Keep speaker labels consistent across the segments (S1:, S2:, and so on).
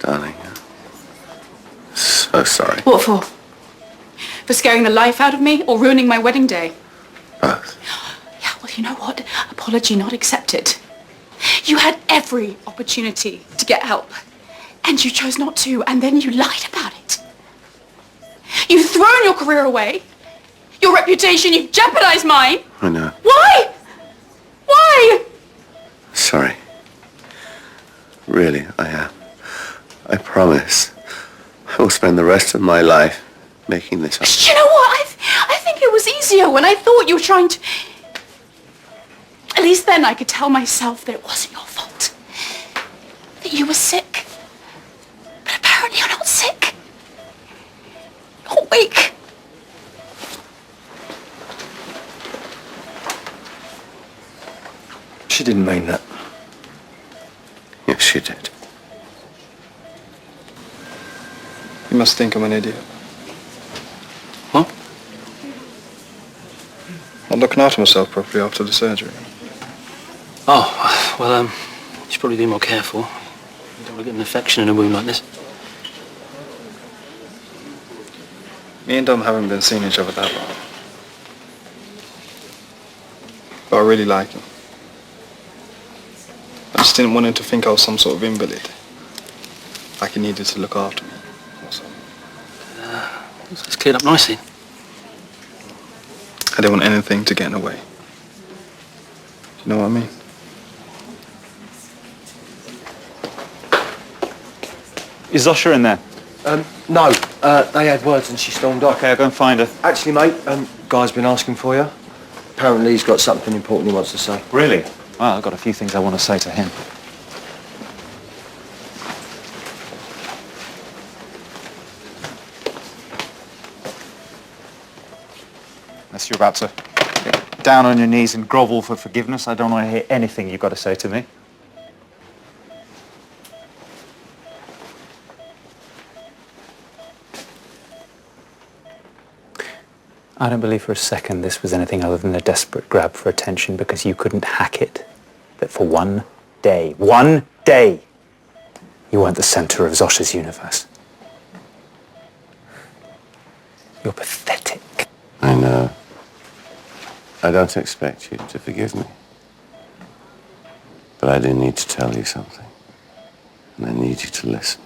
S1: Darling, so sorry.
S2: What for? For scaring the life out of me or ruining my wedding day?
S1: Both.
S2: Yeah, well, you know what? Apology not accepted. You had every opportunity to get help, and you chose not to, and then you lied about it. You've thrown your career away, your reputation, you've jeopardized mine.
S1: I know.
S2: Why? Why?
S1: Sorry. Really, I am. I promise. I will spend the rest of my life making this up.
S2: You know what? I think it was easier when I thought you were trying to... At least then I could tell myself that it wasn't your fault. That you were sick. But apparently you're not sick. You're weak.
S3: She didn't mean that.
S1: Yes, she did.
S3: You must think I'm an idiot.
S1: What?
S3: Not looking after myself properly after the surgery.
S4: Oh, well, you should probably be more careful. You don't want to get an infection in a wound like this.
S3: Me and Dom haven't been seeing each other that long. But I really like him. I just didn't want him to think I was some sort of invalid. Like he needed to look after me or something.
S4: It's cleared up nicely.
S3: I didn't want anything to get in the way. Do you know what I mean?
S5: Is Zosha in there?
S6: No. They had words and she stormed off.
S5: Okay, I'll go and find her.
S6: Actually, mate, guy's been asking for you. Apparently he's got something important he wants to say.
S5: Really? Well, I've got a few things I want to say to him. Unless you're about to get down on your knees and grovel for forgiveness, I don't want to hear anything you've got to say to me. I don't believe for a second this was anything other than a desperate grab for attention because you couldn't hack it. That for one day, you weren't the center of Zosha's universe. You're pathetic.
S1: I know. I don't expect you to forgive me. But I do need to tell you something. And I need you to listen.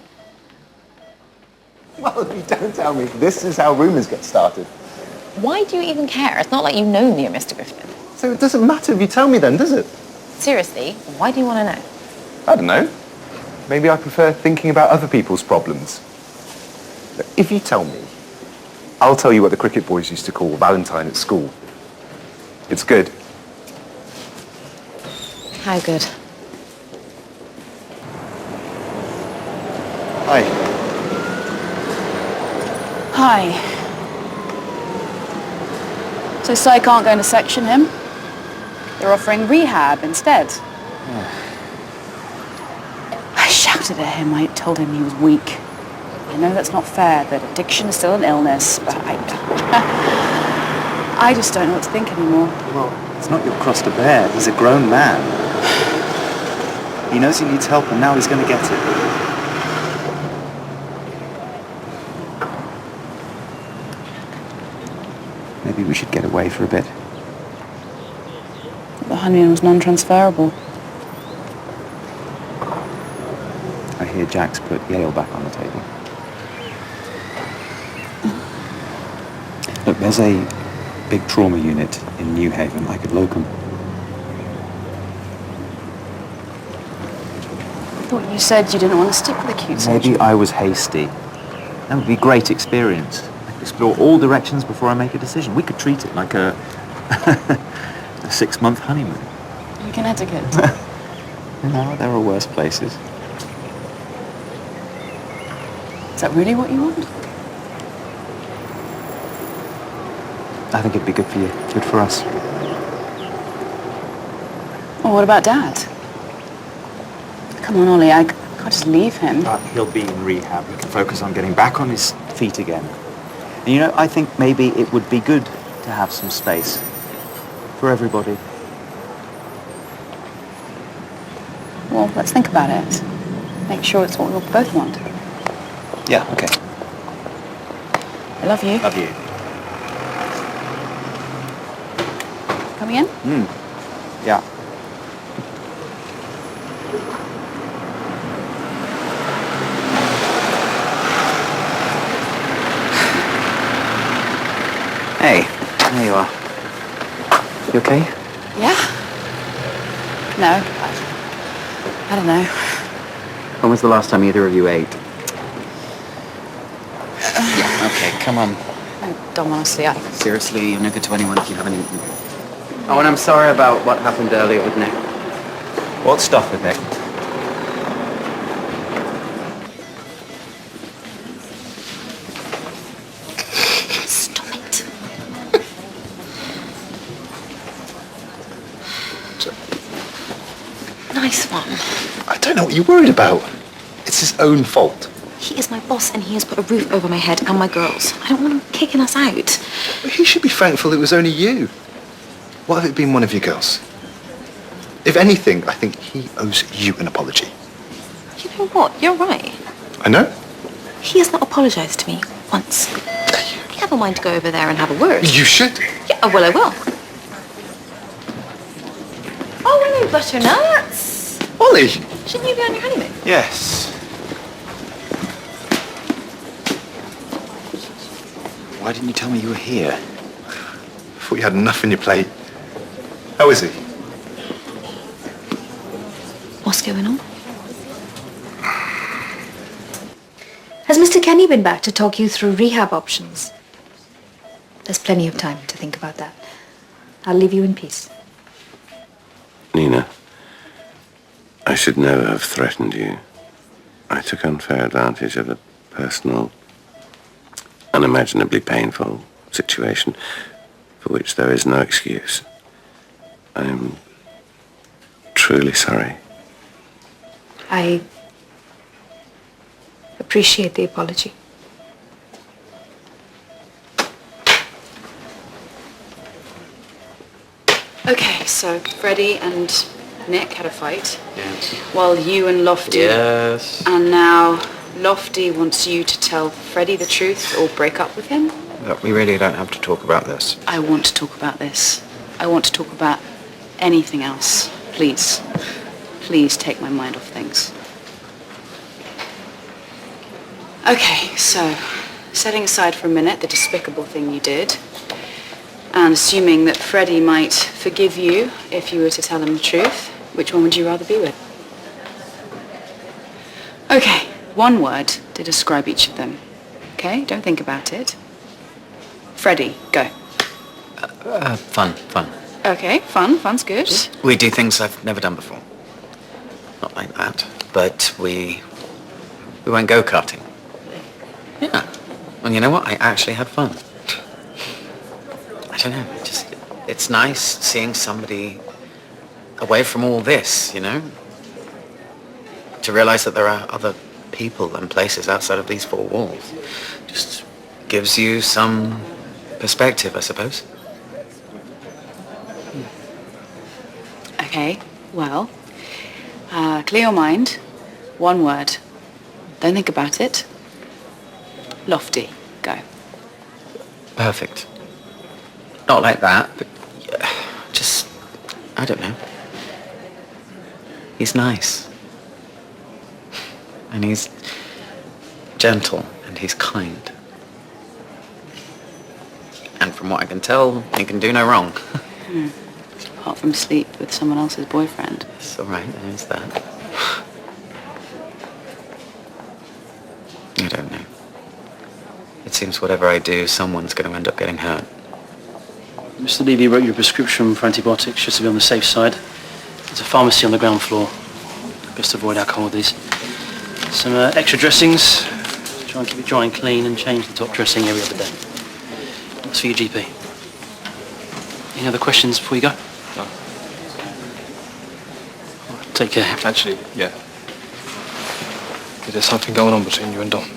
S7: Well, you don't tell me. This is how rumours get started.
S8: Why do you even care? It's not like you've known me, Mr. Griffin.
S7: So it doesn't matter if you tell me then, does it?
S8: Seriously, why do you want to know?
S7: I don't know. Maybe I prefer thinking about other people's problems. If you tell me, I'll tell you what the cricket boys used to call Valentine at school. It's good.
S8: How good?
S7: Hi.
S2: Hi. So Sai can't go into section him? They're offering rehab instead. I shouted at him. I told him he was weak. I know that's not fair, that addiction is still an illness, but I just don't know what to think anymore.
S5: Well, it's not your cross to bear. He's a grown man. He knows he needs help and now he's going to get it. Maybe we should get away for a bit.
S2: The honeymoon was non-transferable.
S5: I hear Jack's put Yale back on the table. Look, there's a big trauma unit in New Haven I could locum.
S2: I thought you said you didn't want to stick with acute surgery.
S5: Maybe I was hasty. That would be a great experience. I could explore all directions before I make a decision. We could treat it like a 6-month honeymoon.
S2: In Connecticut.
S5: No, there are worse places.
S2: Is that really what you want?
S5: I think it'd be good for you, good for us.
S2: Well, what about Dad? Come on, Ollie, I can't just leave him.
S5: He'll be in rehab. He can focus on getting back on his feet again. And you know, I think maybe it would be good to have some space for everybody.
S2: Well, let's think about it. make sure it's what we both want.
S5: Yeah, okay.
S2: I love you.
S5: Love you.
S2: Coming in?
S5: Yeah. Hey, there you are. You okay?
S2: Yeah. No. I don't know.
S5: When was the last time either of you ate? Yeah, okay, come on.
S2: Oh, Dom, honestly,
S5: Seriously, you're no good to anyone if you haven't eaten. Oh, and I'm sorry about what happened earlier with Nick. What stuff with Nick?
S2: Stop it.
S8: Nice one.
S7: I don't know what you're worried about. It's his own fault.
S8: He is my boss and he has put a roof over my head and my girls. I don't want him kicking us out.
S7: He should be thankful it was only you. What if it been one of your girls? If anything, I think he owes you an apology.
S8: You know what? You're right.
S7: I know.
S8: He has not apologised to me once. I have a mind to go over there and have a word.
S7: You should.
S8: Yeah, well, I will. Oh, hello, butternuts.
S7: Ollie!
S8: Shouldn't you be on your honeymoon?
S7: Yes. Why didn't you tell me you were here? I thought you had enough on your plate. How is he?
S8: What's going on?
S9: Has Mr. Kenny been back to talk you through rehab options? There's plenty of time to think about that. I'll leave you in peace.
S1: Nina, I should never have threatened you. I took unfair advantage of a personal, unimaginably painful situation for which there is no excuse. I am truly sorry.
S9: I appreciate the apology.
S2: Okay, so Freddie and Nick had a fight.
S4: Yes.
S2: While you and Lofty...
S4: Yes.
S2: And now Lofty wants you to tell Freddie the truth or break up with him?
S6: Look, we really don't have to talk about this.
S2: I want to talk about this. I want to talk about anything else. Please. Please take my mind off things. Okay, so setting aside for a minute the despicable thing you did, and assuming that Freddie might forgive you if you were to tell him the truth, which one would you rather be with? Okay, one word to describe each of them. Okay, don't think about it. Freddie, go.
S5: Fun.
S2: Okay, fun. Fun's good.
S5: We do things I've never done before. Not like that, but we went go-karting. Yeah. Well, you know what? I actually had fun. I don't know, it's nice seeing somebody away from all this, you know? To realize that there are other people and places outside of these four walls. Just gives you some perspective, I suppose.
S2: Okay, well, clear your mind. One word. Don't think about it. Lofty, go.
S5: Perfect. Not like that, but just, I don't know. He's nice. And he's gentle and he's kind. And from what I can tell, he can do no wrong.
S2: Apart from sleep with someone else's boyfriend.
S5: It's all right, there's that. I don't know. It seems whatever I do, someone's going to end up getting hurt.
S4: Mr. Levy wrote you a prescription for antibiotics just to be on the safe side. There's a pharmacy on the ground floor. Best avoid alcohol with these. Some extra dressings. Try and keep it dry and clean and change the top dressing every other day. That's for your GP. Any other questions before you go?
S3: No.
S4: Take care.
S3: Actually, yeah. There's something going on between you and Dom.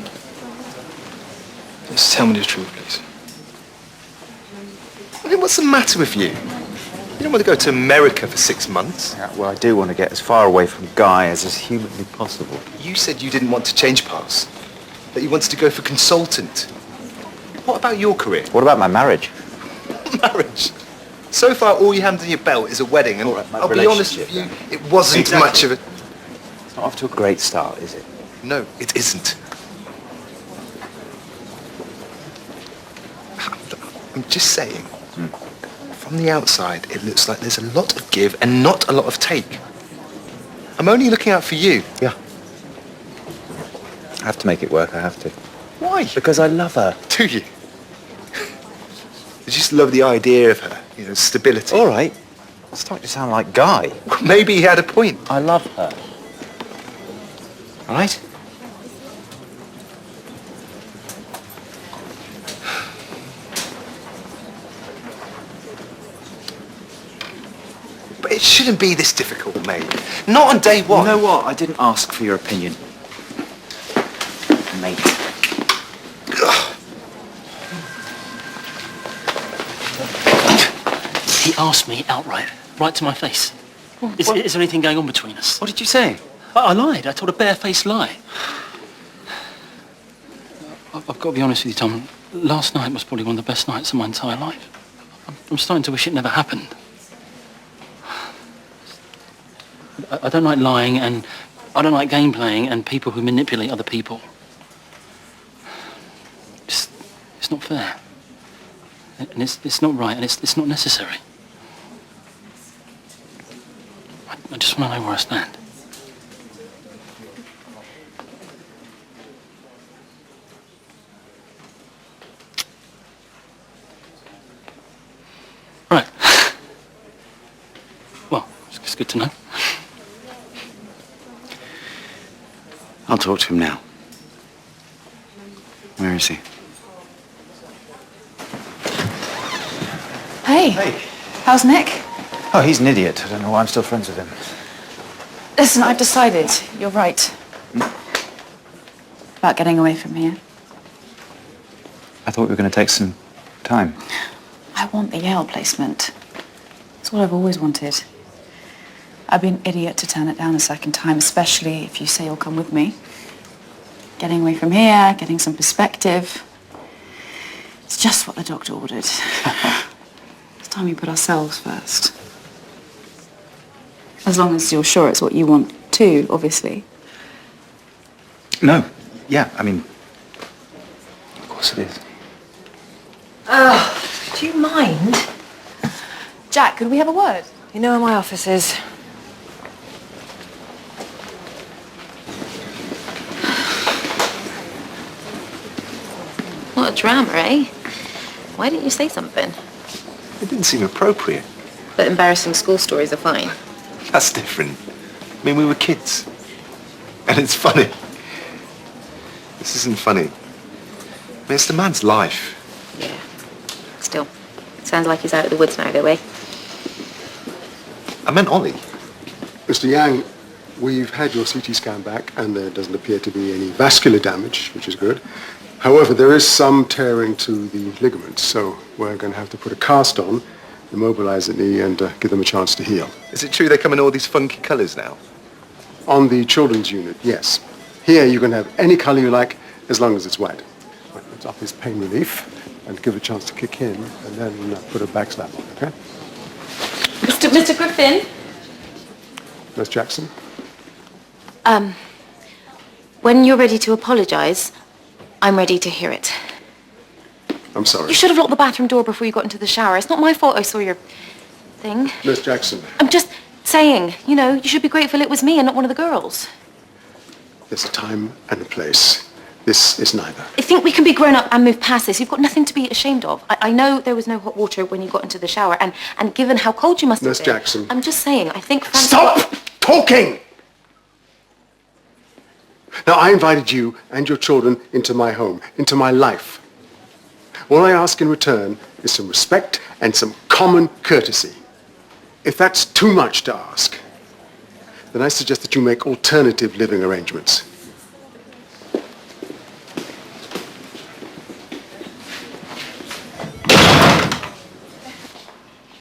S3: Just tell me the truth, please.
S7: I mean, what's the matter with you? You don't want to go to America for 6 months.
S10: Yeah, well, I do want to get as far away from Guy as is humanly possible.
S7: You said you didn't want to change paths, that you wanted to go for consultant. What about your career?
S10: What about my marriage?
S7: Marriage? So far, all you have under your belt is a wedding, and
S10: Right, my
S7: I'll be honest with you,
S10: relationship,
S7: it wasn't
S10: Exactly.
S7: much of a...
S10: It's not off to a great start, is it?
S7: No, it isn't. I'm just saying, from the outside, it looks like there's a lot of give and not a lot of take. I'm only looking out for you.
S10: Yeah. I have to make it work, I have to.
S7: Why?
S10: Because I love her.
S7: Do you? I just love the idea of her, you know, stability.
S10: All right. It's starting to sound like Guy.
S7: Maybe he had a point.
S10: I love her. All right?
S7: But it shouldn't be this difficult, mate. Not on day one.
S10: You know what? I didn't ask for your opinion. Mate.
S4: He asked me outright, right to my face. Is there anything going on between us?
S10: What did you say?
S4: I lied. I told a barefaced lie. I've got to be honest with you, Tom. Last night was probably one of the best nights of my entire life. I'm starting to wish it never happened. I don't like lying, and I don't like game playing and people who manipulate other people. It's not fair. And it's not right, and it's not necessary. I just want to know where I stand. Right. Well, it's good to know.
S10: I'll talk to him now. Where is he?
S2: Hey.
S10: Hey.
S2: How's Nick?
S10: Oh, he's an idiot. I don't know why I'm still friends with him.
S2: Listen, I've decided. You're right. About getting away from here.
S10: I thought we were going to take some time.
S2: I want the Yale placement. It's what I've always wanted. I'd be an idiot to turn it down a second time, especially if you say you'll come with me. Getting away from here, getting some perspective. It's just what the doctor ordered. It's time we put ourselves first. As long as you're sure it's what you want too, obviously.
S10: No. Yeah, I mean... Of course it is.
S8: Do you mind?
S2: Jack, could we have a word?
S8: You know where my office is. What a drama, eh? Why didn't you say something?
S7: It didn't seem appropriate.
S8: But embarrassing school stories are fine.
S7: That's different. I mean, we were kids. And it's funny. This isn't funny. I mean, it's the man's life.
S8: Yeah. Still, it sounds like he's out of the woods now, though, eh?
S7: I meant Ollie.
S11: Mr. Yang, we've had your CT scan back and there doesn't appear to be any vascular damage, which is good. However, there is some tearing to the ligaments, so we're going to have to put a cast on, immobilize the knee and give them a chance to heal.
S7: Is it true they come in all these funky colours now?
S11: On the children's unit, yes. Here you can have any color you like as long as it's wet. Right, let's up his pain relief and give it a chance to kick in and then put a back slap on, okay?
S2: Mr. Griffin?
S11: Nurse Jackson?
S8: When you're ready to apologise, I'm ready to hear it.
S11: I'm sorry.
S8: You should have locked the bathroom door before you got into the shower. It's not my fault I saw your thing.
S11: Nurse Jackson,
S8: I'm just saying, you know, you should be grateful it was me and not one of the girls.
S11: there's a time and a place. This is neither.
S8: I think we can be grown up and move past this. You've got nothing to be ashamed of. I know there was no hot water when you got into the shower, and given how cold you must have
S11: Nurse
S8: been...
S11: Jackson.
S8: I'm just saying, I think...
S11: Stop talking! Now, I invited you and your children into my home, into my life. All I ask in return is some respect and some common courtesy. If that's too much to ask, then I suggest that you make alternative living arrangements.